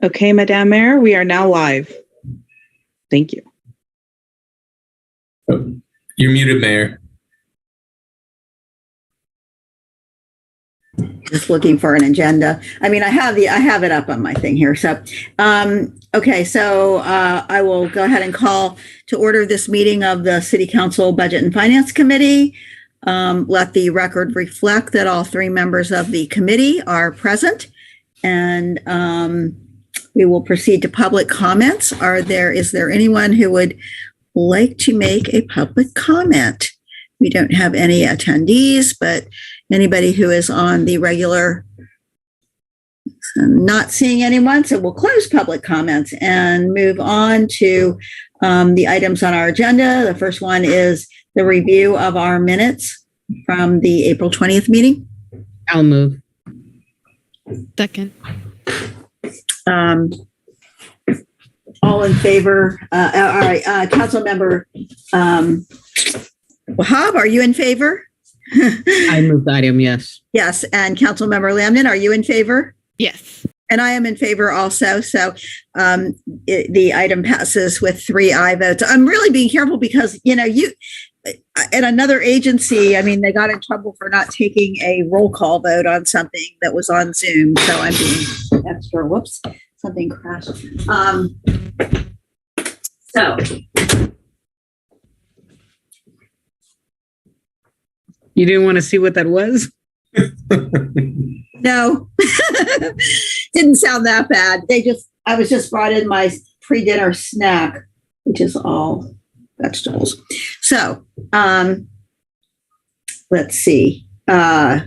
Okay, Madame Mayor, we are now live. Thank you. Oh, you're muted, Mayor. Just looking for an agenda. I mean, I have it up on my thing here. So, okay. So I will go ahead and call to order this meeting of the City Council Budget and Finance Committee. Let the record reflect that all three members of the committee are present, and we will proceed to public comments. Is there anyone who would like to make a public comment? We don't have any attendees, but anybody who is on the regular, not seeing anyone, so we'll close public comments and move on to the items on our agenda. The first one is the review of our minutes from the April 20th meeting. I'll move. Second. All in favor? All right, Council Member Wahab, are you in favor? I move the item, yes. Yes, and Council Member Lamnon, are you in favor? Yes. And I am in favor also. So the item passes with 3 aye votes. I'm really being careful because, you at another agency, I mean, they got in trouble for not taking a roll call vote on something that was on Zoom. So I'm being extra. Whoops, something crashed. So. You didn't want to see what that was? No, didn't sound that bad. I was just brought in my pre-dinner snack, which is all vegetables. So, let's see. So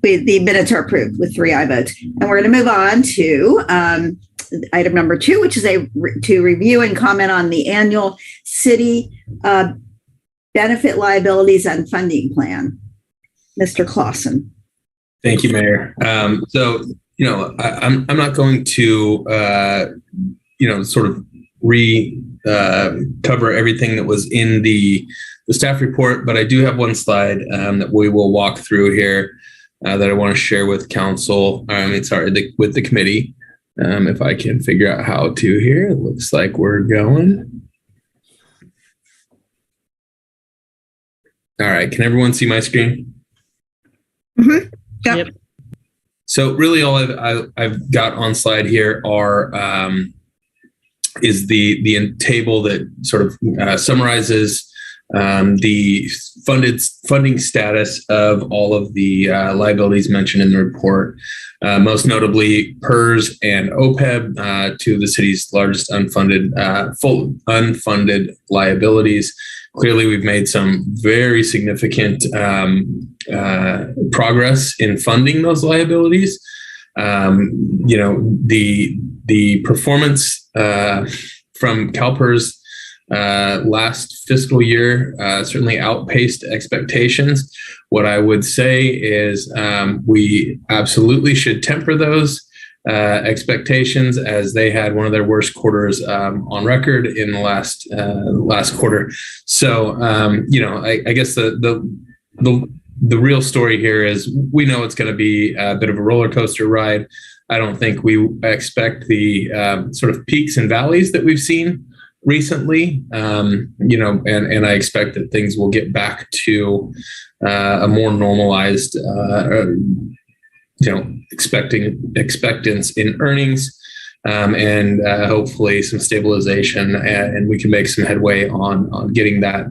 the minutes are approved with 3 aye votes, and we're going to move on to item number 2, which is to review and comment on the annual city benefit liabilities and funding plan. Mr. Clausen. Thank you, Mayor. So, I'm not going to, sort of cover everything that was in the staff report, but I do have one slide that we will walk through here that I want to share with council. With the committee. If I can figure out how to here, it looks like we're going. All right. Can everyone see my screen? Mm-hmm. Yep. So really all I've got on slide here is the table that sort of summarizes the funding status of all of the liabilities mentioned in the report, most notably PERS and OPEB, two of the city's largest unfunded liabilities. Clearly, we've made some very significant progress in funding those liabilities. The performance from CalPERS last fiscal year certainly outpaced expectations. What I would say is we absolutely should temper those expectations, as they had one of their worst quarters on record in the last quarter. So, I guess the real story here is we know it's going to be a bit of a roller coaster ride. I don't think we expect the sort of peaks and valleys that we've seen recently, and I expect that things will get back to a more normalized expectance in earnings, and hopefully some stabilization, and we can make some headway on getting that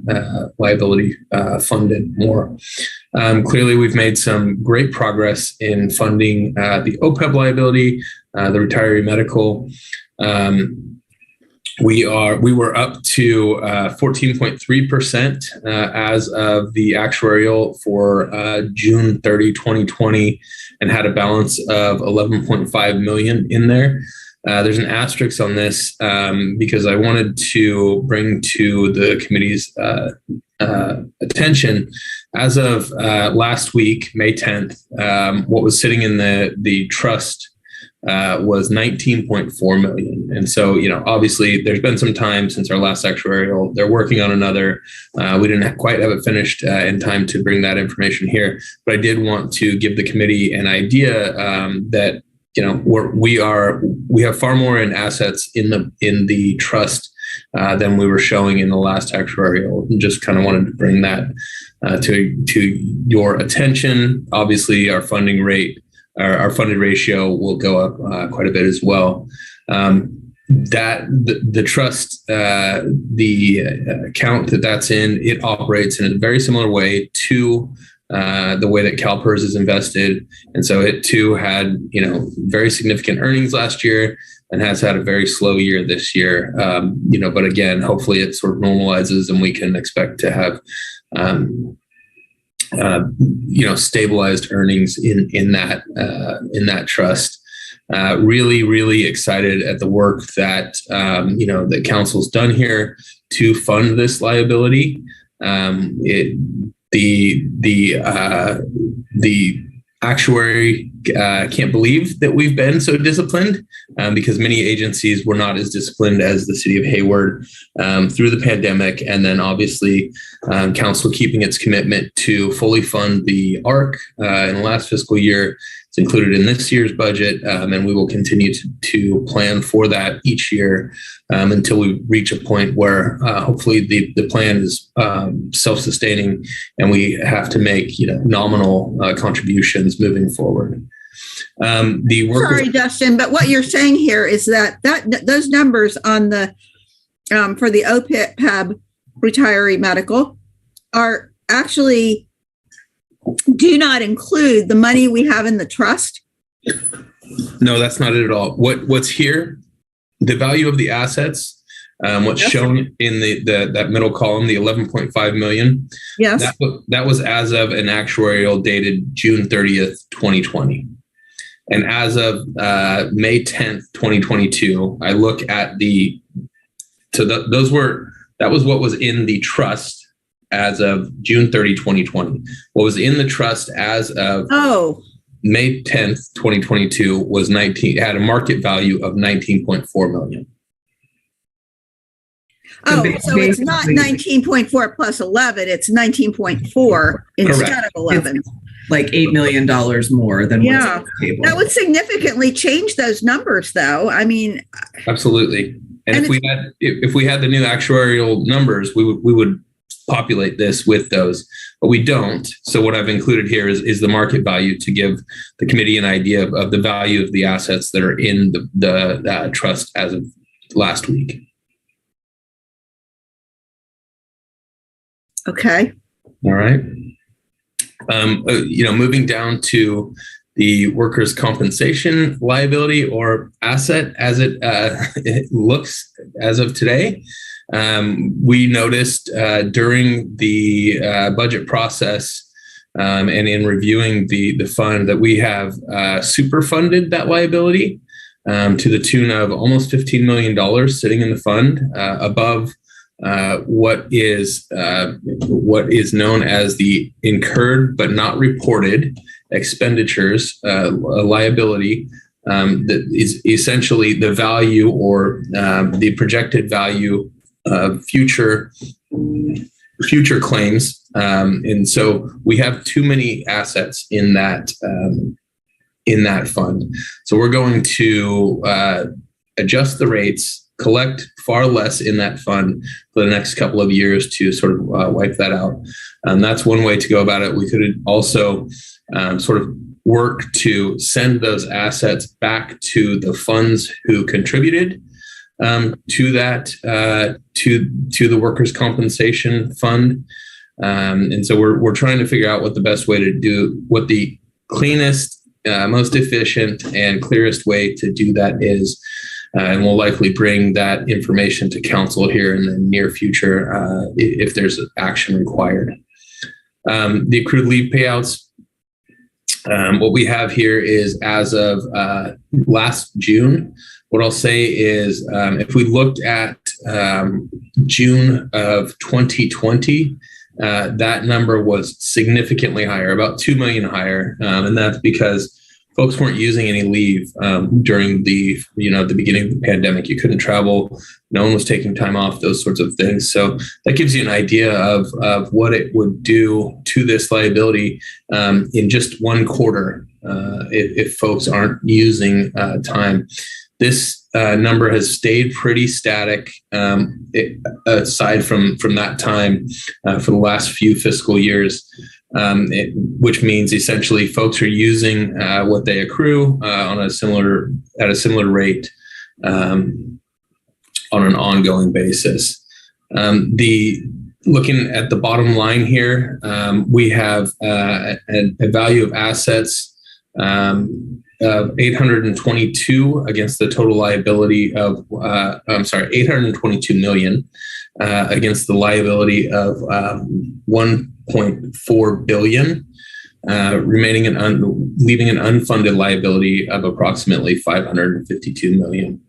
liability funded more. Clearly, we've made some great progress in funding the OPEB liability, the retiree medical. We were up to 14.3% as of the actuarial for June 30, 2020, and had a balance of 11.5 million in there. There's an asterisk on this because I wanted to bring to the committee's attention, as of last week, May 10th, what was sitting in the trust was 19.4 million. And so, obviously there's been some time since our last actuarial. They're working on another. We didn't quite have it finished in time to bring that information here, but I did want to give the committee an idea that we have far more in assets in the trust than we were showing in the last actuarial. And just kind of wanted to bring that to your attention. Obviously, our funding rate, our funded ratio will go up quite a bit as well. That the trust, the account that's in, it operates in a very similar way to the way that CalPERS is invested. And so it too had, very significant earnings last year and has had a very slow year this year. But again, hopefully it sort of normalizes and we can expect to have, stabilized earnings in that trust. Really, really excited at the work that, that council's done here to fund this liability. The actuary can't believe that we've been so disciplined because many agencies were not as disciplined as the city of Hayward through the pandemic. And then obviously council keeping its commitment to fully fund the ARC in the last fiscal year. It's included in this year's budget, and we will continue to plan for that each year until we reach a point where hopefully the plan is self-sustaining and we have to make nominal contributions moving forward. Sorry, Dustin, but what you're saying here is that those numbers on the for the OPEB retiree medical are actually do not include the money we have in the trust? No, that's not it at all. What's here, the value of the assets, what's shown in that middle column, the 11.5 million. Yes. That was as of an actuarial dated June 30th, 2020. And as of May 10th, 2022, I look at that was what was in the trust as of June 30, 2020. What was in the trust as of May 10th, 2022 had a market value of 19.4 million. Oh, so it's not 19.4 plus 11, it's 19.4 instead of 11. It's like $8 million more than what's on the table. That would significantly change those numbers, though. I mean, absolutely. And if we had the new actuarial numbers, we would populate this with those, but we don't. So what I've included here is the market value to give the committee an idea of the value of the assets that are in the trust as of last week. Okay. All right. Moving down to the workers' compensation liability or asset as it looks as of today. We noticed during the budget process and in reviewing the fund that we have superfunded that liability to the tune of almost $15 million sitting in the fund above what is known as the incurred but not reported expenditures liability. That is essentially the value or the projected value of future claims, and so we have too many assets in that fund. So we're going to adjust the rates, collect far less in that fund for the next couple of years to sort of wipe that out. That's one way to go about it. We could also sort of work to send those assets back to the funds who contributed to that to the workers' compensation fund, and so we're trying to figure out what the best way to do, what the cleanest, most efficient, and clearest way to do that is, and we'll likely bring that information to council here in the near future if there's action required. The accrued leave payouts. What we have here is as of last June. What I'll say is if we looked at June of 2020, that number was significantly higher, about 2 million higher. And that's because folks weren't using any leave during the beginning of the pandemic. You couldn't travel. No one was taking time off, those sorts of things. So that gives you an idea of what it would do to this liability in just one quarter. if folks aren't using time. This number has stayed pretty static aside from that time for the last few fiscal years, which means essentially folks are using what they accrue at a similar rate on an ongoing basis. Looking at the bottom line here, we have a value of assets of 822 against the total liability of 822 million against the liability of 1.4 billion, leaving an unfunded liability of approximately 552 million.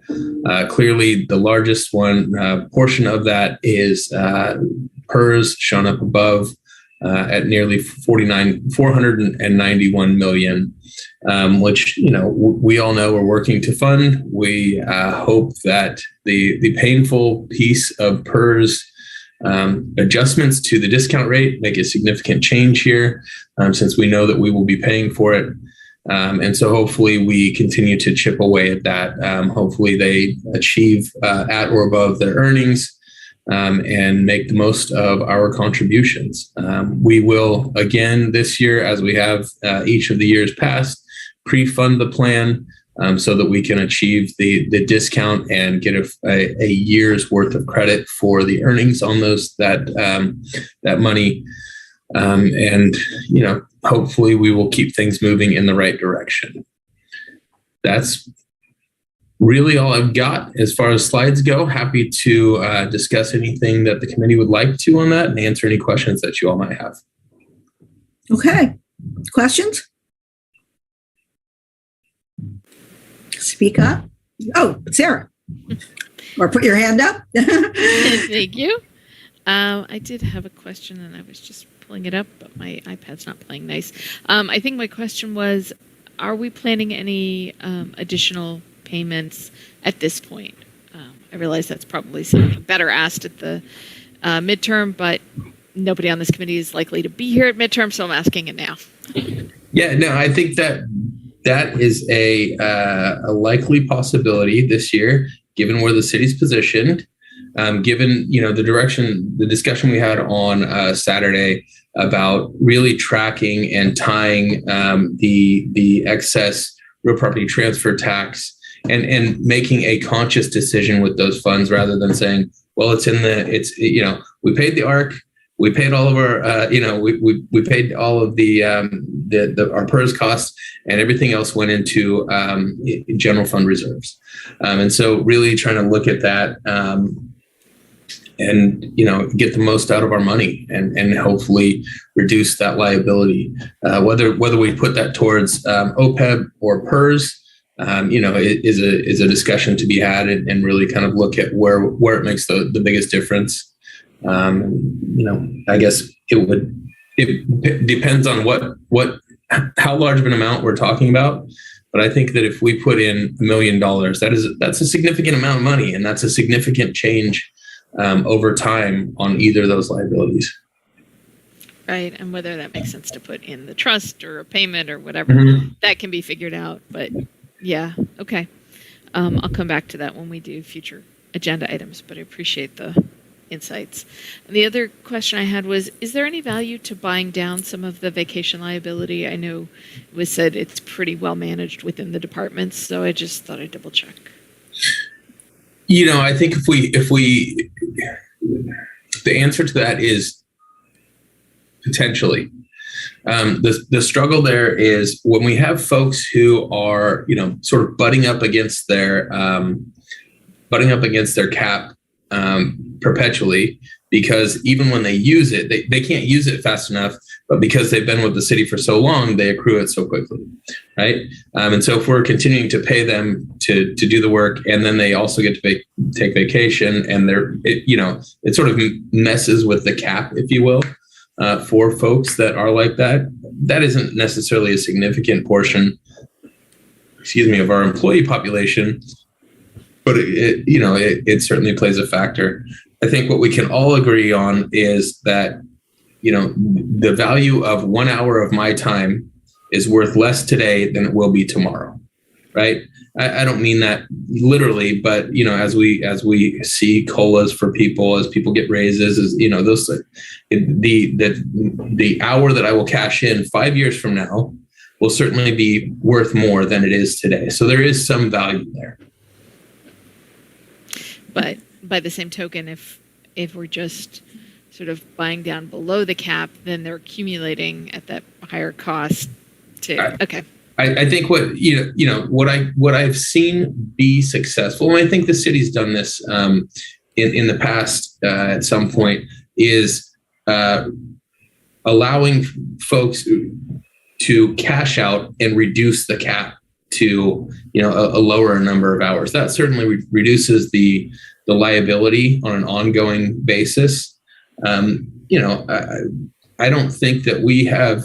Clearly, the largest portion of that is PERS, shown up above at nearly 491 million, which we all know we're working to fund. We hope that the painful piece of PERS adjustments to the discount rate make a significant change here, since we know that we will be paying for it. And so hopefully we continue to chip away at that. Hopefully they achieve at or above their earnings, and make the most of our contributions. We will, again, this year, as we have each of the years past, pre-fund the plan so that we can achieve the discount and get a year's worth of credit for the earnings on that money. And hopefully we will keep things moving in the right direction. That's really all I've got as far as slides go. Happy to discuss anything that the committee would like to on that and answer any questions that you all might have. Okay. Questions? Speak up. Oh, Sarah. Or put your hand up. Thank you. I did have a question and I was just pulling it up, but my iPad's not playing nice. I think my question was, are we planning any additional payments at this point? I realize that's probably something better asked at the midterm, but nobody on this committee is likely to be here at midterm, so I'm asking it now. Yeah, no, I think that is a likely possibility this year, given where the city's positioned, given the discussion we had on Saturday about really tracking and tying the excess real property transfer tax and making a conscious decision with those funds rather than saying, well, we paid the ARC, we paid all of our, we paid all of our PERS costs, and everything else went into general fund reserves. And so really trying to look at that and get the most out of our money and hopefully reduce that liability. Whether we put that towards OPEB or PERS, is a discussion to be had and really kind of look at where it makes the biggest difference. I guess it depends on how large of an amount we're talking about. But I think that if we put in $1 million, that's a significant amount of money, and that's a significant change over time on either of those liabilities. Right, and whether that makes sense to put in the trust or a payment or whatever, that can be figured out. But yeah, okay. I'll come back to that when we do future agenda items, but I appreciate the insights. And the other question I had was, is there any value to buying down some of the vacation liability? I know it was said it's pretty well managed within the departments, so I just thought I'd double check. I think if we the answer to that is potentially. The struggle there is when we have folks who are, sort of butting up against their cap perpetually, because even when they use it, they can't use it fast enough, but because they've been with the city for so long, they accrue it so quickly, right? And so if we're continuing to pay them to do the work, and then they also get to take vacation, and it sort of messes with the cap, if you will, for folks that are like that. That isn't necessarily a significant portion, of our employee population, but it certainly plays a factor. I think what we can all agree on is that, the value of 1 hour of my time is worth less today than it will be tomorrow, right? I don't mean that literally, but as we see COLAs for people, as people get raises, those the hour that I will cash in 5 years from now will certainly be worth more than it is today. So there is some value there. But by the same token, if we're just sort of buying down below the cap, then they're accumulating at that higher cost too. Okay. I think what I've seen be successful, and I think the city's done this in the past at some point, is allowing folks to cash out and reduce the cap to a lower number of hours. That certainly reduces the liability on an ongoing basis. I don't think that we have.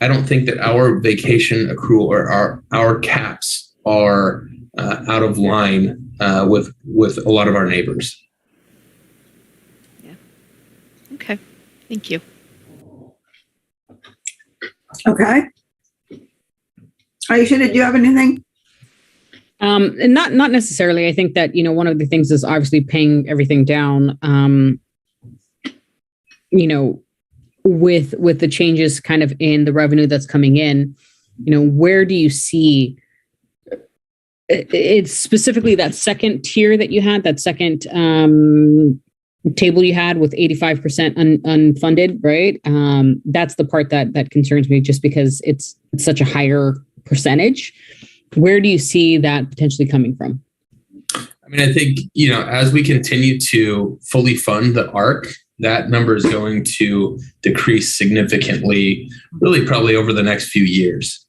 I don't think that our vacation accrual or our caps are out of line with a lot of our neighbors. Yeah. Okay. Thank you. Okay. Aisha, did you have anything? And not necessarily. I think that, one of the things is obviously paying everything down, with the changes kind of in the revenue that's coming in, where do you see it's specifically that second tier that you had, that second table you had with 85% unfunded, right? That's the part that concerns me, just because it's such a higher percentage. Where do you see that potentially coming from? I mean, I think, as we continue to fully fund the ARC, that number is going to decrease significantly, really probably over the next few years,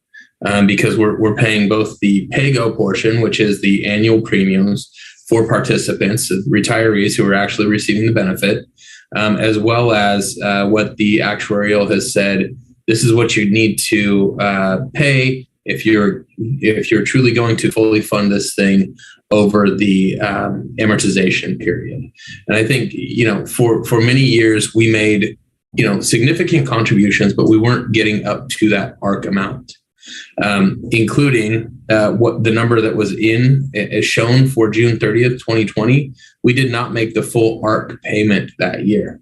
because we're paying both the pay-go portion, which is the annual premiums for participants, retirees who are actually receiving the benefit, as well as what the actuarial has said, this is what you need to pay if you're truly going to fully fund this thing over the amortization period. And I think, for many years we made, significant contributions, but we weren't getting up to that ARC amount, including what the number that was is shown for June 30th, 2020. We did not make the full ARC payment that year.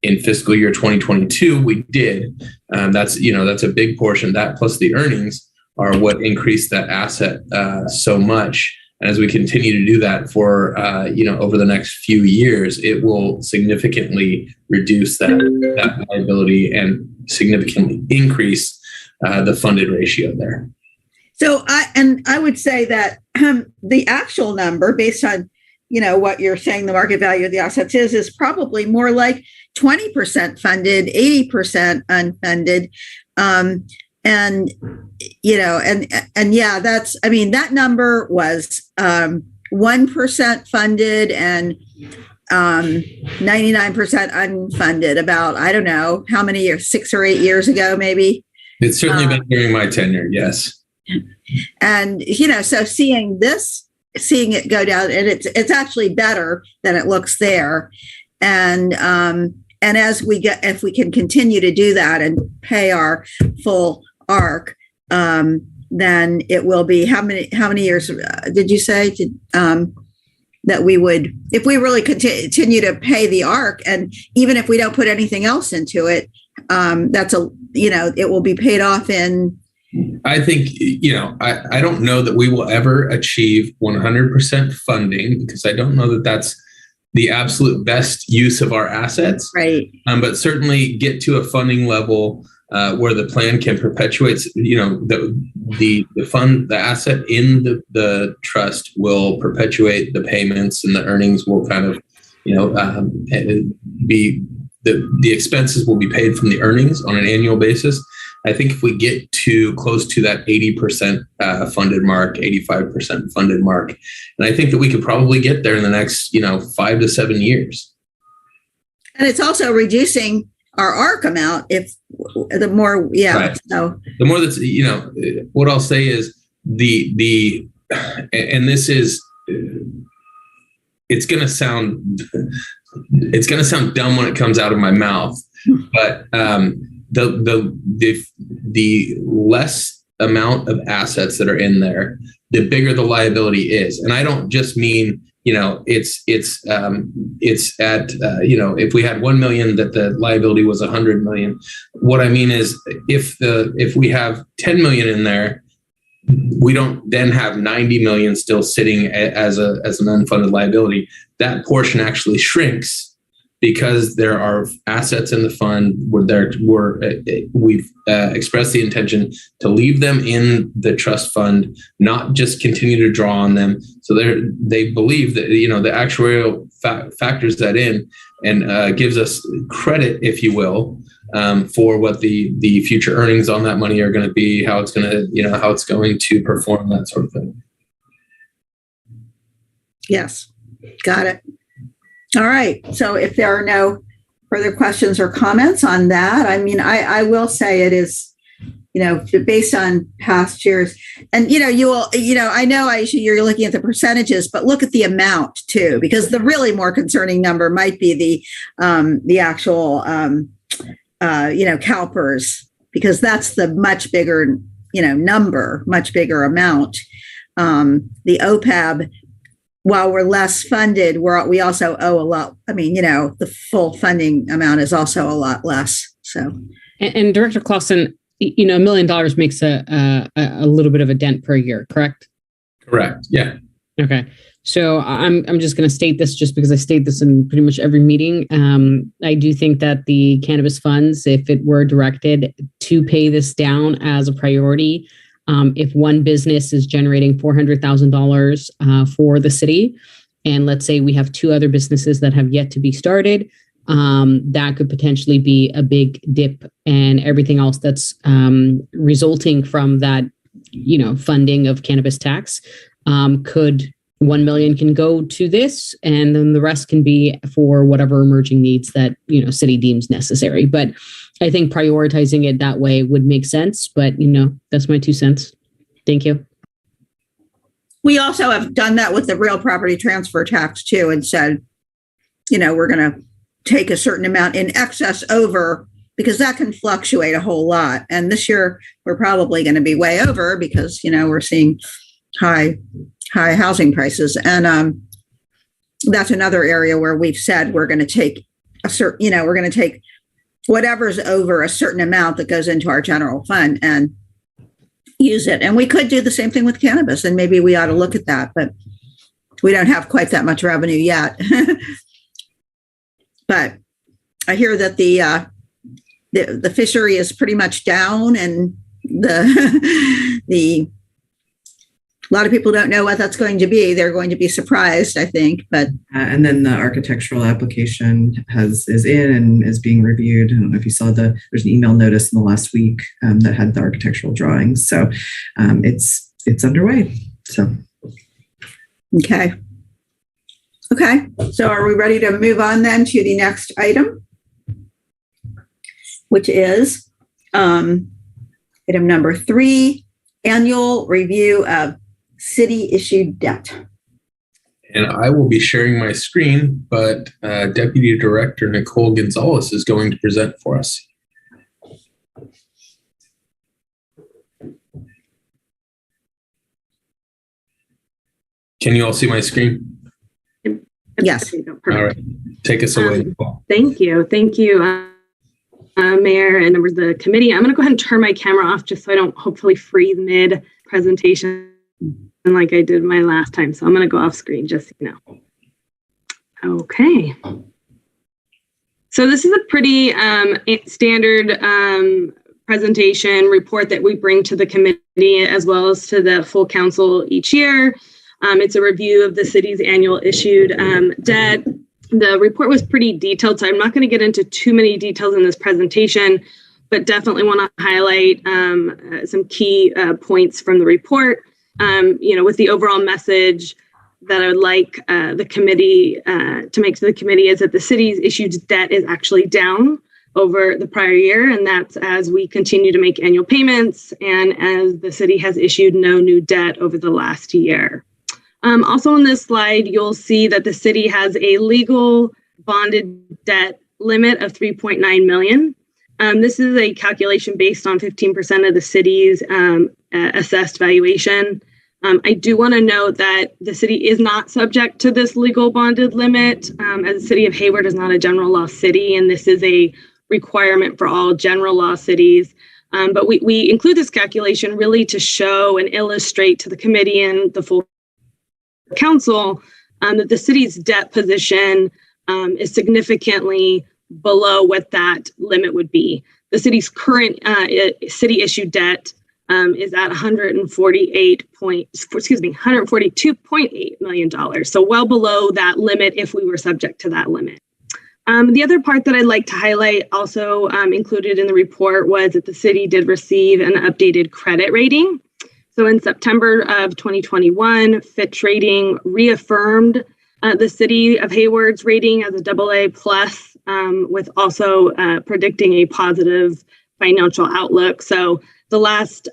In fiscal year 2022, we did. That's a big portion. That plus the earnings are what increased that asset so much. And as we continue to do that for over the next few years, it will significantly reduce that liability and significantly increase the funded ratio there. So I would say that the actual number, based on what you're saying the market value of the assets is probably more like 20% funded, 80% unfunded. And yeah, that number was 1% funded and 99% unfunded about, I don't know how many years, 6 or 8 years ago, maybe. It's certainly been during my tenure. Yes. And, so seeing it go down, and it's actually better than it looks there. And if we can continue to do that and pay our full ARC, then it will be how many years did you say that we would, if we really continue to pay the ARC, and even if we don't put anything else into it, it will be paid off in. I think, I don't know that we will ever achieve 100% funding, because I don't know that that's the absolute best use of our assets. Right. But certainly get to a funding level where the plan can perpetuate, the fund, the asset in the trust will perpetuate the payments, and the earnings will kind of, be the expenses will be paid from the earnings on an annual basis. I think if we get to close to that 80% funded mark, 85% funded mark, and I think that we could probably get there in the next, 5 to 7 years. And it's also reducing our ARC amount if the more, yeah. Right. So the more that's, what I'll say is and this is, it's going to sound dumb when it comes out of my mouth, but the less amount of assets that are in there, the bigger the liability is. And I don't just mean, it's at, if we had 1 million, that the liability was 100 million. What I mean is if we have 10 million in there, we don't then have 90 million still sitting as an unfunded liability. That portion actually shrinks because there are assets in the fund we've expressed the intention to leave them in the trust fund, not just continue to draw on them. So they believe that, the actuarial factors that in and gives us credit, if you will, for what the future earnings on that money are going to be, how it's going to perform, that sort of thing. Yes, got it. All right. So if there are no further questions or comments on that, I will say it is, based on past years, and I know you're looking at the percentages, but look at the amount too, because the really more concerning number might be the actual CalPERS, because that's the much bigger number, much bigger amount. The OPEB, while we're less funded, we also owe a lot. The full funding amount is also a lot less. So, and Director Clausen, $1 million makes a little bit of a dent per year, correct? Correct. Yeah. Okay. So I'm just going to state this just because I state this in pretty much every meeting. I do think that the cannabis funds, if it were directed to pay this down as a priority, if one business is generating $400,000 for the city, and let's say we have two other businesses that have yet to be started, that could potentially be a big dip, and everything else that's resulting from that, funding of cannabis tax, 1 million can go to this, and then the rest can be for whatever emerging needs that, city deems necessary. But I think prioritizing it that way would make sense. But, that's my 2 cents. Thank you. We also have done that with the real property transfer tax too, and said, we're going to take a certain amount in excess over, because that can fluctuate a whole lot. And this year we're probably going to be way over because, we're seeing high housing prices. And that's another area where we've said we're going to take we're going to take whatever's over a certain amount that goes into our general fund and use it. And we could do the same thing with cannabis, and maybe we ought to look at that, but we don't have quite that much revenue yet. But I hear that the fishery is pretty much down, and a lot of people don't know what that's going to be. They're going to be surprised, I think. But and then the architectural application is in and is being reviewed. I don't know if you saw there's an email notice in the last week that had the architectural drawings. So it's underway. So okay. So are we ready to move on then to the next item, which is item number 3, annual review of city issued debt. And I will be sharing my screen, but Deputy Director Nicole Gonzalez is going to present for us. Can you all see my screen? Yes. All right. Take us away, Nicole. Thank you. Mayor and members of the committee. I'm going to go ahead and turn my camera off just so I don't hopefully freeze mid-presentation like I did my last time. So I'm going to go off screen just so you know. Okay. So this is a pretty standard presentation report that we bring to the committee as well as to the full council each year. It's a review of the city's annual issued debt. The report was pretty detailed, so I'm not going to get into too many details in this presentation, but definitely want to highlight some key points from the report. With the overall message that I would like the committee to make to the committee is that the city's issued debt is actually down over the prior year, and that's as we continue to make annual payments and as the city has issued no new debt over the last year. Also on this slide, you'll see that the city has a legal bonded debt limit of $3.9 million. This is a calculation based on 15% of the city's assessed valuation. I do want to note that the city is not subject to this legal bonded limit, as the city of Hayward is not a general law city, and this is a requirement for all general law cities. But we include this calculation really to show and illustrate to the committee and the full council that the city's debt position is significantly below what that limit would be. The city's current city issued debt is at $142.8 million. So well below that limit if we were subject to that limit. The other part that I'd like to highlight, also included in the report, was that the city did receive an updated credit rating. So in September of 2021, Fitch Rating reaffirmed the city of Hayward's rating as a AA+, with also predicting a positive financial outlook. So the last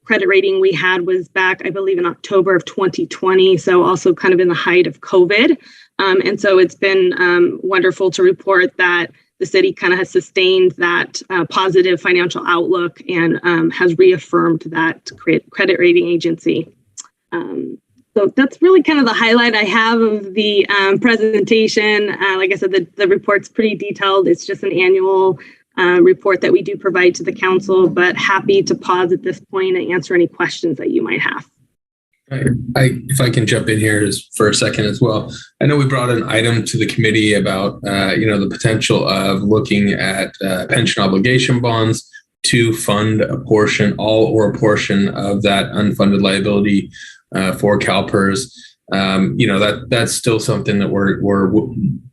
credit rating we had was back, I believe, in October of 2020. So also kind of in the height of COVID. And so it's been wonderful to report that the city kind of has sustained that positive financial outlook and has reaffirmed that credit rating agency. So that's really kind of the highlight I have of the presentation. Like I said, the report's pretty detailed. It's just an annual report that we do provide to the council, but happy to pause at this point and answer any questions that you might have. If I can jump in here for a second as well. I know we brought an item to the committee about the potential of looking at pension obligation bonds to fund a portion, all or a portion of that unfunded liability for CalPERS. That's still something that we're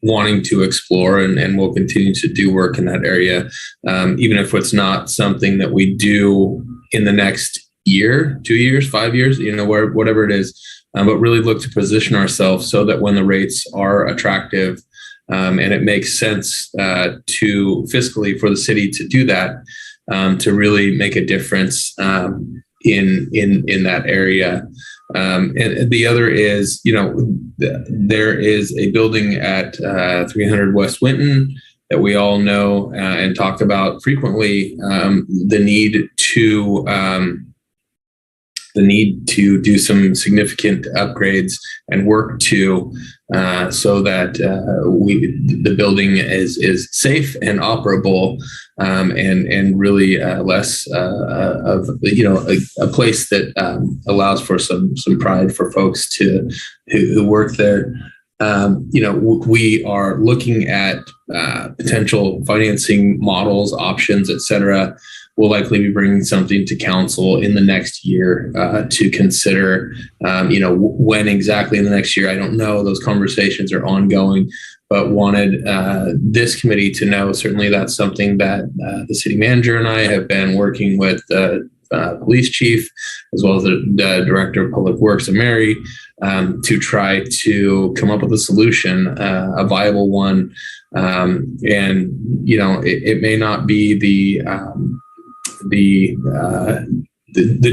wanting to explore, and we'll continue to do work in that area, even if it's not something that we do in the next year, 2 years, 5 years, whatever it is, but really look to position ourselves so that when the rates are attractive and it makes sense to fiscally for the city to do that, to really make a difference in that area. And the other is, there is a building at 300 West Winton that we all know and talk about frequently, the need to do some significant upgrades and work to so that the building is safe and operable, and really less of a place that allows for some pride for folks who work there. We are looking at potential financing models, options, et cetera. We'll likely be bringing something to council in the next year to consider. When exactly in the next year, I don't know. Those conversations are ongoing, but wanted this committee to know. Certainly, that's something that the city manager and I have been working with the police chief, as well as the director of public works, Mary, to try to come up with a solution, a viable one. It may not be the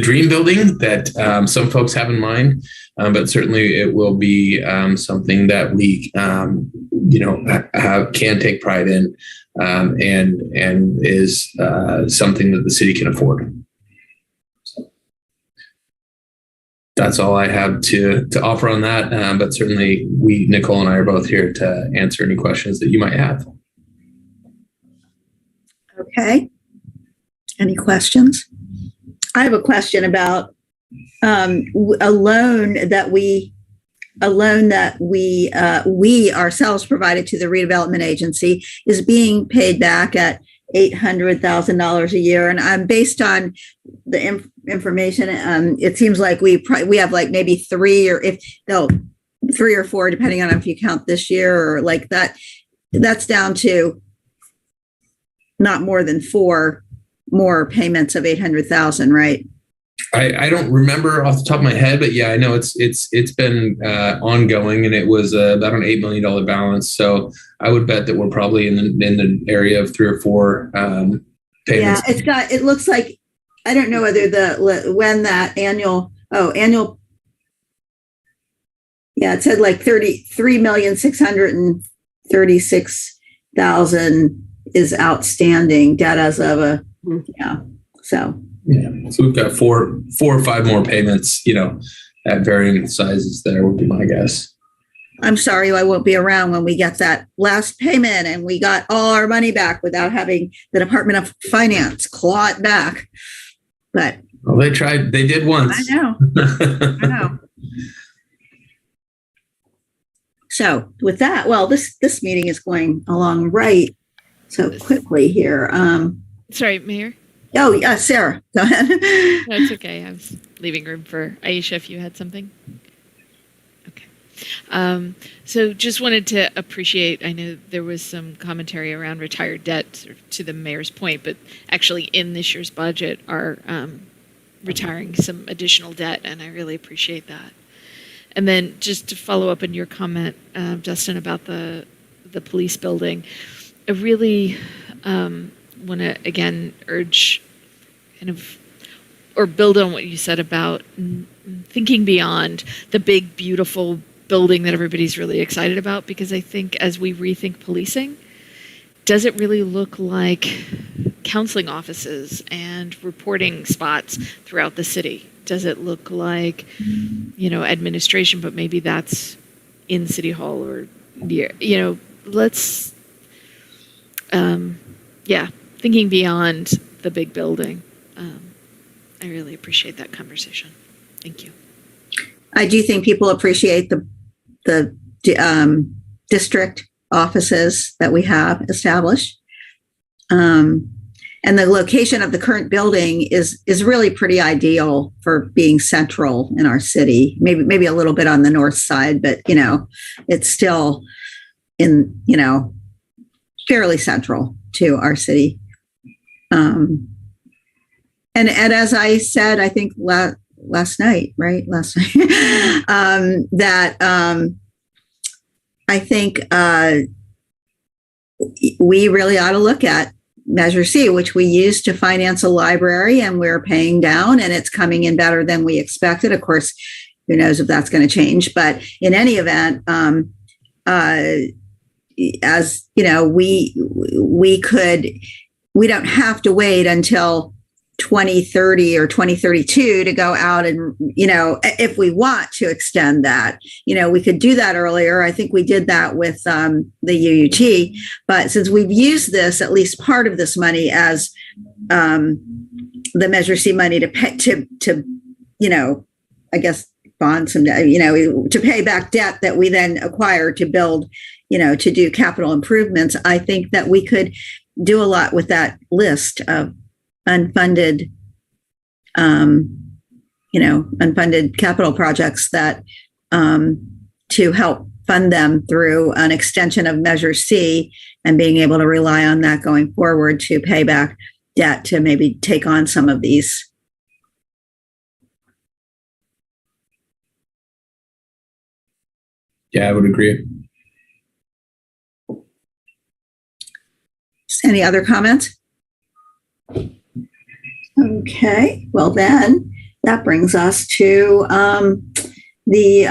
dream building that some folks have in mind, but certainly it will be something that we can take pride in, and is something that the city can afford. So that's all I have to offer on that. But certainly, Nicole and I are both here to answer any questions that you might have. Okay. Any questions? I have a question about a loan that we ourselves provided to the redevelopment agency is being paid back at $800,000 a year, and I'm based on the information. It seems like we have like maybe three or four, depending on if you count this year or like that. That's down to not more than 4 more payments of $800,000, right? I don't remember off the top of my head, but yeah, I know it's been ongoing, and it was about an $8 million balance. So I would bet that we're probably in the area of 3 or 4 payments. Yeah, it looks like, I don't know whether when that annual. Yeah, it said like $33,636,000 is outstanding debt as of so. Yeah. So we've got four or five more payments, at varying sizes there would be my guess. I'm sorry I won't be around when we get that last payment and we got all our money back without having the Department of Finance claw it back. But well, they did once. I know. So with that, well, this meeting is going along right so quickly here. Sorry, Mayor. Oh, yeah, Sarah, go ahead. No, it's okay. I was leaving room for Aisha if you had something. Okay. So just wanted to appreciate, I know there was some commentary around retired debt, sort of to the mayor's point, but actually in this year's budget are retiring some additional debt, and I really appreciate that. And then just to follow up on your comment, Justin, about the police building, I really want to again urge or build on what you said about thinking beyond the big, beautiful building that everybody's really excited about, because I think as we rethink policing, does it really look like counseling offices and reporting spots throughout the city? Does it look like, administration, but maybe that's in City Hall or near, let's, thinking beyond the big building. I really appreciate that conversation. Thank you. I do think people appreciate the district offices that we have established. And the location of the current building is really pretty ideal for being central in our city. Maybe a little bit on the north side, but it's still in fairly central to our city. And as I said, I think last night, that I think we really ought to look at Measure C, which we use to finance a library, and we're paying down, and it's coming in better than we expected. Of course, who knows if that's going to change, but in any event, as we don't have to wait until 2030 or 2032 to go out and, if we want to extend that, we could do that earlier. I think we did that with the UUT, but since we've used this, at least part of this money as the Measure C money to pay, I guess bond some, to pay back debt that we then acquire to build, to do capital improvements, I think that we could do a lot with that list of unfunded capital projects that to help fund them through an extension of Measure C and being able to rely on that going forward to pay back debt to maybe take on some of these. Yeah, I would agree. Any other comments? Okay, well then that brings us to the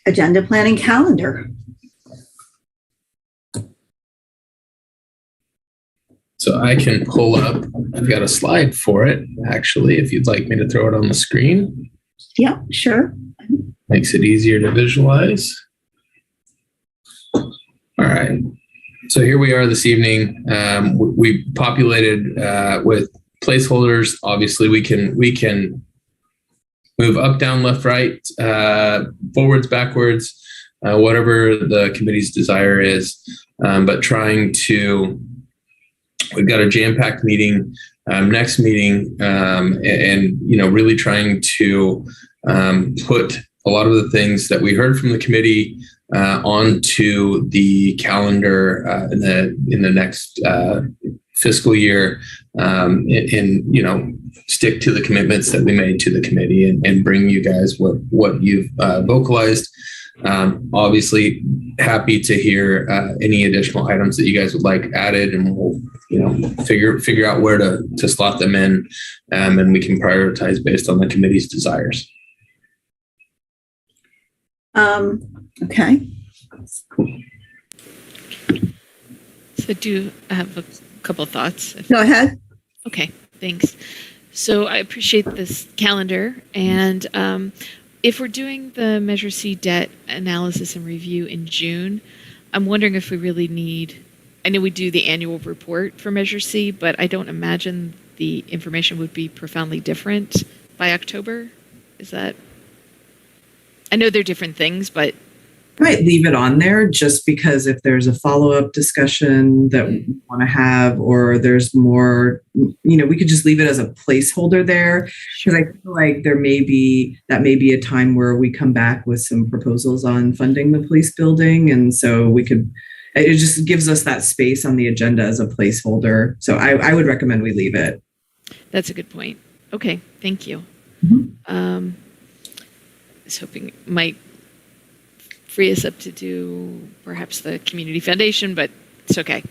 agenda planning calendar. So I can pull up, I've got a slide for it, actually, if you'd like me to throw it on the screen. Yeah, sure. Makes it easier to visualize. All right. So here we are this evening. We populated with placeholders. Obviously, we can move up, down, left, right, forwards, backwards, whatever the committee's desire is. But we've got a jam-packed meeting, next meeting, and really trying to put a lot of the things that we heard from the committee onto the calendar in the next fiscal year, and stick to the commitments that we made to the committee and bring you guys what you've vocalized. Obviously, happy to hear any additional items that you guys would like added, and we'll figure out where to slot them in, and we can prioritize based on the committee's desires. Okay. So So I do have a couple of thoughts. Go ahead. Okay, thanks. So I appreciate this calendar. And if we're doing the Measure C debt analysis and review in June, I'm wondering if we really need, I know we do the annual report for Measure C, but I don't imagine the information would be profoundly different by October. Is that, I know they're different things, but might leave it on there just because if there's a follow-up discussion that we want to have, or there's more, we could just leave it as a placeholder there. Because I feel like that may be a time where we come back with some proposals on funding the police building. And so it just gives us that space on the agenda as a placeholder. So I would recommend we leave it. that's a good point. Okay, thank you. Mhm. I was hoping it might free us up to do perhaps the community foundation, but it's okay.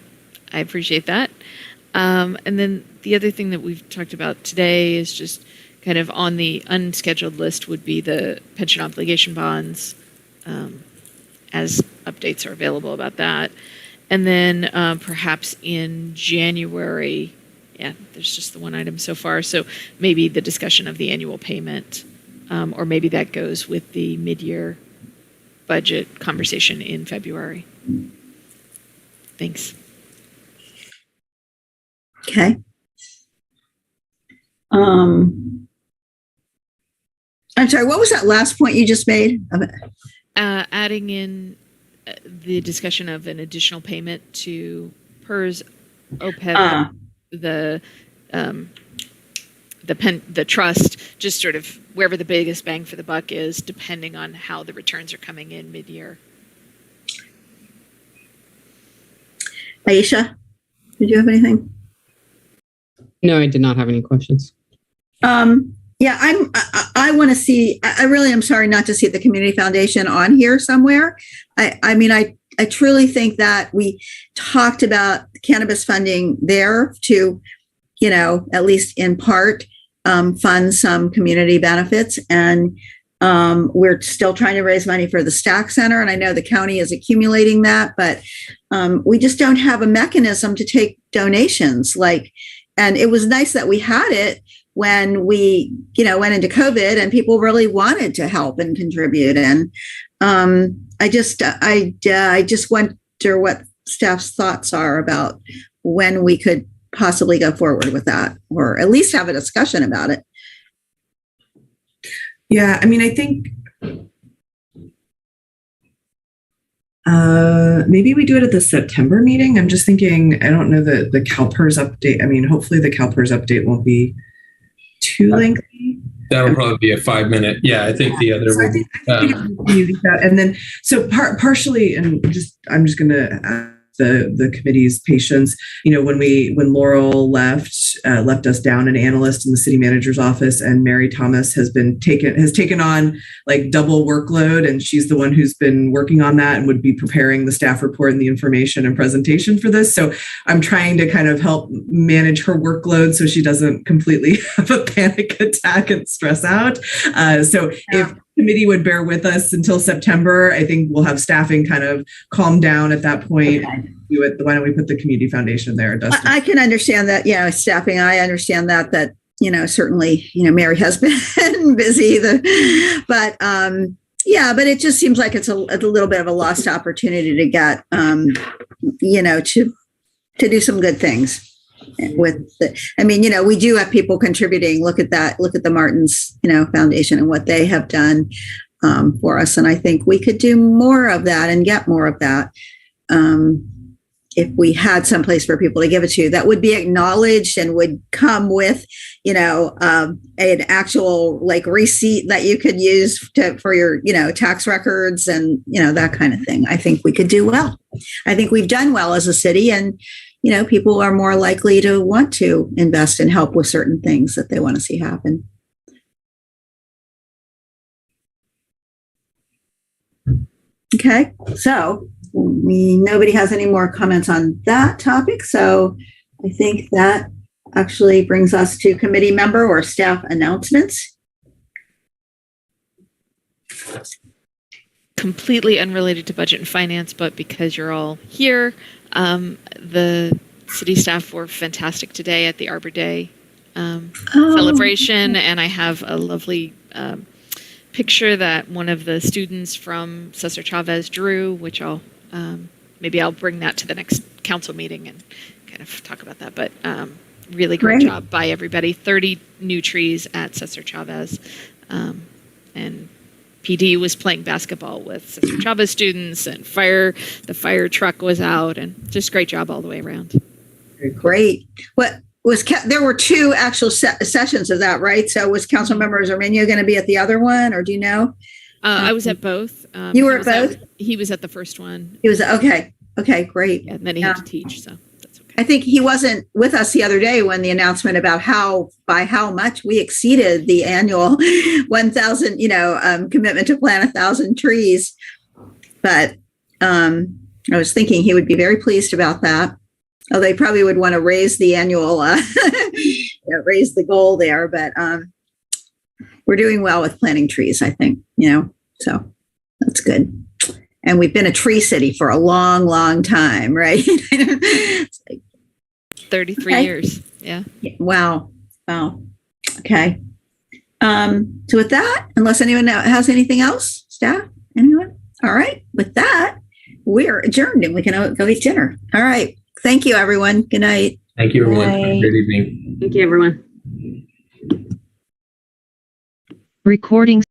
I appreciate that. And then the other thing that we've talked about today is just kind of on the unscheduled list would be the pension obligation bonds, as updates are available about that. And then perhaps in January, there's just the one item so far. So maybe the discussion of the annual payment, or maybe that goes with the mid-year budget conversation in February. Thanks. Okay. I'm sorry, what was that last point you just made? Adding in the discussion of an additional payment to PERS, OPEB, the trust, just sort of wherever the biggest bang for the buck is, depending on how the returns are coming in mid-year. Aisha, did you have anything? No, I did not have any questions. Yeah, I want to see, I really am sorry not to see the Community Foundation on here somewhere. I truly think that we talked about cannabis funding there to, at least in part, fund some community benefits. And we're still trying to raise money for the Stack Center. And I know the county is accumulating that, but we just don't have a mechanism to take donations. And it was nice that we had it when we, went into COVID and people really wanted to help and contribute. And I just wonder what staff's thoughts are about when we could possibly go forward with that, or at least have a discussion about it. Yeah, I think maybe we do it at the September meeting. I'm just thinking, I don't know the CalPERS update. Hopefully the CalPERS update won't be too lengthy. That'll probably be a 5-minute. Yeah, I think the other so would. And then, so partially, and I'm just going to ask the committee's patience. When Laurel left us down an analyst in the city manager's office, and Mary Thomas has taken on double workload, and she's the one who's been working on that and would be preparing the staff report and the information and presentation for this. So I'm trying to kind of help manage her workload so she doesn't completely have a panic attack and stress out. If committee would bear with us until September, I think we'll have staffing kind of calm down at that point. Okay. Do it. Why don't we put the community foundation there? Dustin? I can understand that. Staffing. I understand that certainly, Mary has been busy. But it just seems like it's a little bit of a lost opportunity to get, to do some good things. We do have people contributing. Look at that. Look at the Martins, Foundation and what they have done for us. And I think we could do more of that and get more of that if we had some place for people to give it to that would be acknowledged and would come with, an actual receipt that you could use for your, tax records and, that kind of thing. I think we could do well. I think we've done well as a city, and people are more likely to want to invest and help with certain things that they want to see happen. Okay, so nobody has any more comments on that topic. So I think that actually brings us to committee member or staff announcements. completely unrelated to budget and finance, but because you're all here, the city staff were fantastic today at the Arbor Day celebration, and I have a lovely picture that one of the students from Cesar Chavez drew, which maybe I'll bring that to the next council meeting and kind of talk about that. But really great job by everybody. 30 new trees at Cesar Chavez, and PD was playing basketball with Cesar Chavez students, and the fire truck was out, and just great job all the way around. Great. There were two actual sessions of that, right? So was Councilmember Zerminio going to be at the other one, or do you know? I was at both. You were at both? He was at the first one. He was, okay. Okay, great. Yeah, and then he had to teach, so that's okay. I think he wasn't with us the other day when the announcement about by how much we exceeded the annual 1,000, commitment to plant 1,000 trees. But I was thinking he would be very pleased about that. Oh, they probably would want to raise the annual, raise the goal there. But we're doing well with planting trees, I think, so that's good. And we've been a tree city for a long, long time, right? It's like, 33 years. Yeah. Wow. Okay. So with that, unless anyone has anything else, staff, anyone? All right. With that, we're adjourned and we can go eat dinner. All right. Thank you, everyone. Good night. Thank you, everyone. Bye. Have a great evening. Thank you, everyone. Recording